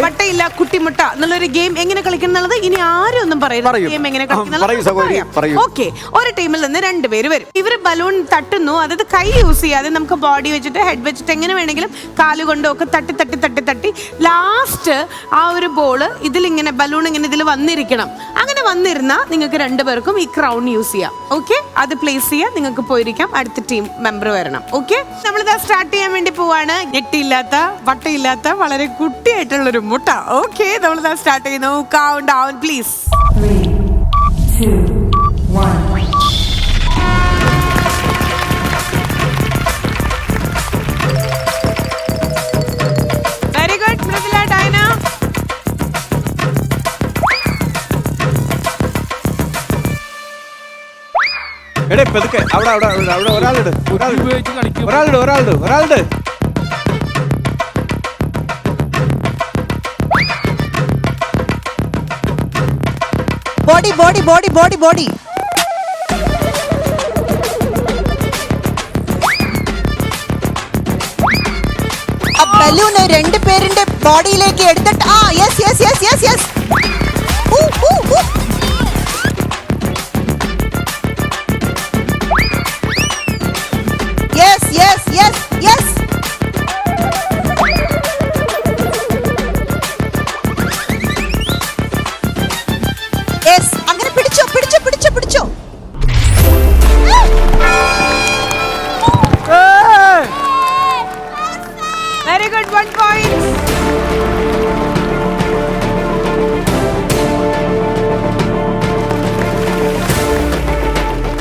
വട്ടയില്ല കുട്ടിമുട്ട എന്നുള്ളൊരു ഗെയിം എങ്ങനെ കളിക്കണം എന്നുള്ളത് ഇനി ആരും ഒന്നും പറയരുത്. ഗെയിം എങ്ങനെ കളിക്കണം. ഓക്കെ, ഒരു ടീമിൽ നിന്ന് 2 പേര് വരും. ഇവര് ബലൂൺ തട്ടുന്നു, അതായത് കൈ യൂസ് ചെയ്യാതെ നമുക്ക് ബോഡി വെച്ചിട്ട് ഹെഡ് വെച്ചിട്ട് എങ്ങനെ വേണമെങ്കിലും കാലുകൊണ്ടോ ഒക്കെ തട്ടി തട്ടി തട്ടി തട്ടി ലാസ്റ്റ് ആ ഒരു ബോള് ഇതിലിങ്ങനെ ബലൂൺ ഇങ്ങനെ ഇതിൽ വന്നിരിക്കണം. അങ്ങനെ വന്നിരുന്നാൽ നിങ്ങൾക്ക് 2 പേർക്കും ഈ ക്രൗൺ യൂസ് ചെയ്യാം. ഓക്കെ, അത് പ്ലേസ് ചെയ്യാം, നിങ്ങൾക്ക് പോയിരിക്കാം. അടുത്ത ടീം മെമ്പർ വരണം. ഓക്കെ, നമ്മളിതാ സ്റ്റാർട്ട് ചെയ്യാൻ വേണ്ടി പോവാണ്. ഞെട്ടിയില്ലാത്ത വട്ടയില്ലാത്ത വളരെ കുട്ടിയായിട്ടുള്ളൊരു മുട്ട. ഓക്കെ, നമ്മളിതാ സ്റ്റാർട്ട് ചെയ്യുന്നു. Count down please. 3, 2, 1. Very good Mridula, Daina. എടേ പെതുക്കെ അവിടെ അവിടെ അവിടെ അവിടെ ഒരാളുണ്ട് body body body body body balloon 2 പേരിന്റെ ബോഡിയിലേക്ക് എടുത്തിട്ട് yes yes yes yes yes yes yes yes yes yes അങ്ങനെ പിടിച്ചോ പിടിച്ചോ പിടിച്ചോ പിടിച്ചോ. Very good, 1 point.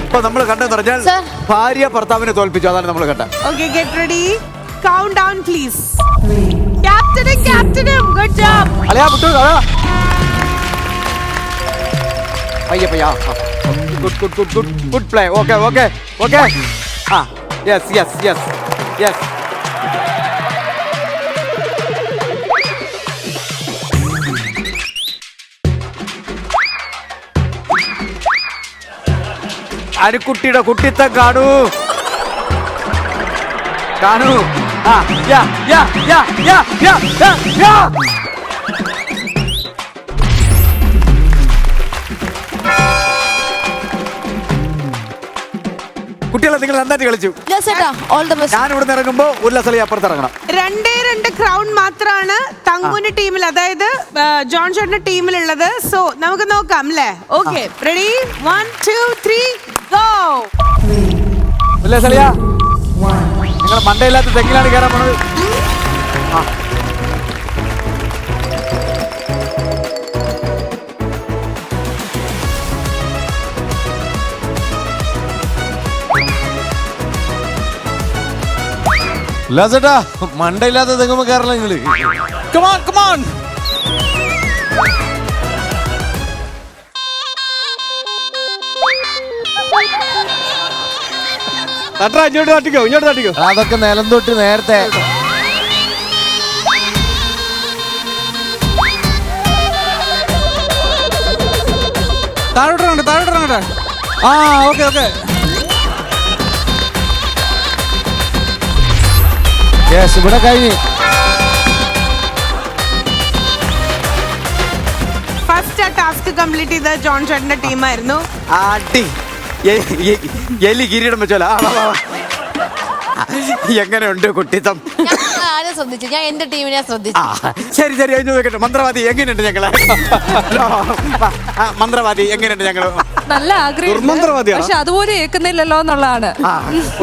ഇപ്പൊ നമ്മൾ കണ്ടെന്ന് പറഞ്ഞാൽ ഭാര്യ ഭർത്താവിനെ തോൽപ്പിച്ചു. അതാണ് നമ്മൾ കണ്ടത്. Okay, get ready. Count down please. ക്യാപ്റ്റനും ഗുഡ് ജോബ്. അലയാ പുത്തു പയ്യ പയ്യ. Good good good good good play. Okay okay okay. Yes yes yes yes. അനുക്കുട്ടിയുടെ കുട്ടിത്തം കാണൂ കാണൂ. യാ യാ യാ യാ യാ യാ. കുട്ടികളെ നിങ്ങൾ നന്നായിട്ട് കളിച്ചു. ഞാൻ ഇവിടെ ഇറങ്ങുമ്പോ ഉല്ലാസലി അപ്പുറത്ത് ഇറങ്ങണം. 2 ക്രൗൺ മാത്രമാണ് തങ്കുവിന്റെ ടീമിൽ, അതായത് ജോൺ ചേട്ടന്റെ ടീമിലുള്ളത്. സോ നമുക്ക് നോക്കാം അല്ലേ? Okay, ready, 1 2 3 go. ഉല്ലാസലിയ നിങ്ങൾ മണ്ടയില്ലാത്ത തെങ്ങിലാണ് കയറാൻ പോണത്. ഉല്ലാസേട്ടാ മണ്ടയില്ലാത്ത തെങ്ങുമ്പോ കയറല നിങ്ങള്. Come on come on. ഇങ്ങോട്ട് തട്ടിക്കോ ഇങ്ങോട്ട് തട്ടിക്കോ. അതൊക്കെ നിലം തൊട്ട് നേരത്തെ. താഴോട്ടിറങ്ങട്ടെ താഴോട്ടിറങ്ങട്ടെ. Okay okay. യെസ്, ഇവിടെ കഴിഞ്ഞു. ഫസ്റ്റ് ടാസ്ക് കംപ്ലീറ്റ് ചെയ്ത ജോൺ ചേട്ടന്റെ ടീമായിരുന്നു. എലി കിരീടം വെച്ചോല. എങ്ങനെയുണ്ട് കുട്ടിത്തം? ശ്രദ്ധിച്ചു, ഞാൻ എന്റെ ടീമിനെ ശ്രദ്ധിച്ചു. ശരി ശരി, നോക്കട്ടെ. മന്ത്രവാദി എങ്ങനെയുണ്ട് ഞങ്ങള്? മന്ത്രവാദി എങ്ങനെയുണ്ട് ഞങ്ങള്? നല്ല ആഗ്രഹം, പക്ഷെ അതുപോലെ കേൾക്കുന്നില്ലല്ലോ എന്നുള്ളതാണ്.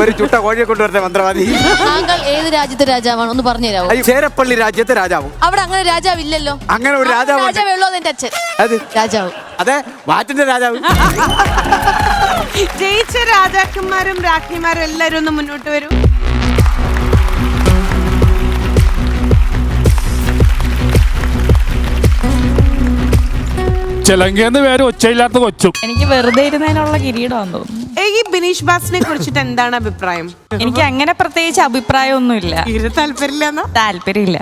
ഒരു ചുട്ട കോഴിയെ കൊണ്ടുവരട്ടെ മന്ത്രവാദി. താങ്കൾ ഏത് രാജ്യത്തെ രാജാവാണ് ഒന്ന് പറഞ്ഞു തരാമോ? ചേരപ്പള്ളി രാജ്യത്തെ രാജാവും. അവിടെ അങ്ങനെ രാജാവില്ലല്ലോ. അങ്ങനെ ഒരു രാജാവ് രാജാവുള്ളൂ എന്റെ അച്ഛൻ. രാജാവ് അതെ, വാറ്റിന്റെ രാജാവ്. ജയിച്ച രാജാക്കന്മാരും രാജ്ഞിമാരും എല്ലാരും ഒന്ന് മുന്നോട്ട് വരൂ. ചെലങ്കേന്ന് പേര് ഒച്ചയില്ലാത്ത കൊച്ചും. എനിക്ക് വെറുതെ ഇരുന്നതിനുള്ള കിരീടമാണെന്ന് തോന്നുന്നു. ഈ ബിനീഷ് ബാസിനെ കുറിച്ചിട്ട് എന്താണ് അഭിപ്രായം? എനിക്ക് അങ്ങനെ പ്രത്യേകിച്ച് അഭിപ്രായമൊന്നുമില്ല. താല്പര്യമില്ല.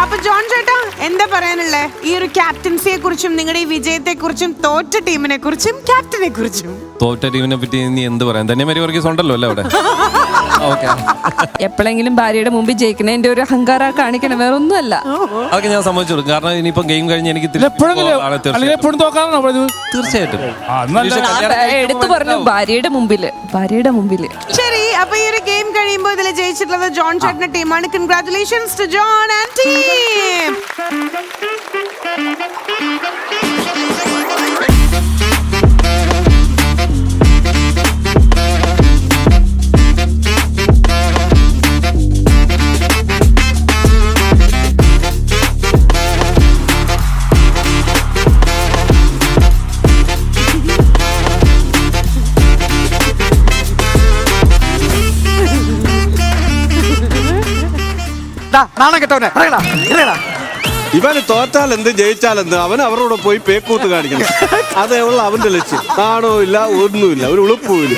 അപ്പൊ ജോൺ ചേട്ടാ എന്താ പറയാനുള്ളേ ഈ ഒരു ക്യാപ്റ്റൻസിയെ കുറിച്ചും നിങ്ങളുടെ ഈ വിജയത്തെ കുറിച്ചും തോറ്റ ടീമിനെ കുറിച്ചും ക്യാപ്റ്റനെ കുറിച്ചും? തോറ്റ ടീമിനെ പറ്റി നീ എന്ത് പറയാൻ? തന്നെ മരി വർഗീസ് ഉണ്ടല്ലോ അല്ലേ അവിടെ? ഓക്കെ എപ്പോഴെങ്കിലും ഭാര്യയുടെ മുമ്പിൽ ജയിക്കണേന്റെ ഒരു അഹങ്കാരം കാണിക്കണം, വേറെ ഒന്നുമല്ല. അതൊക്കെ ഞാൻ സമ്മതിച്ചു കൊടുക്കും. കാരണം ഇനിയിപ്പോ ഗെയിം കഴിഞ്ഞ് എനിക്ക് എപ്പോഴെങ്കിലും അല്ലെങ്കിൽ എപ്പോഴും തോക്കാനാണോ പറഞ്ഞത്? തീർച്ചയായിട്ടും എടുത്തു പറഞ്ഞു ഭാര്യയുടെ മുമ്പില്, ഭാര്യയുടെ മുമ്പില്. ശരി, അപ്പൊ ഈ ഒരു ഗെയിം കഴിയുമ്പോൾ ഇതിൽ ജയിച്ചിട്ടുള്ളത് ജോൺ ചേട്ടന്റെ ടീമാണ്. Congratulations to John and team. നാണം കെട്ടവനെ പറയടാ, പറയടാ. ഇവന് തോറ്റാൽ എന്ത് ജയിച്ചാൽ എന്ത്, അവൻ അവരോട് പോയി പേക്കൂത്ത് കാണിക്കണം. അതേ ഉള്ള അവന്റെ ലക്ഷ്യം. നാണോ ഇല്ല, ഒന്നുമില്ല, ഒരു ഉളുപ്പുമില്ല.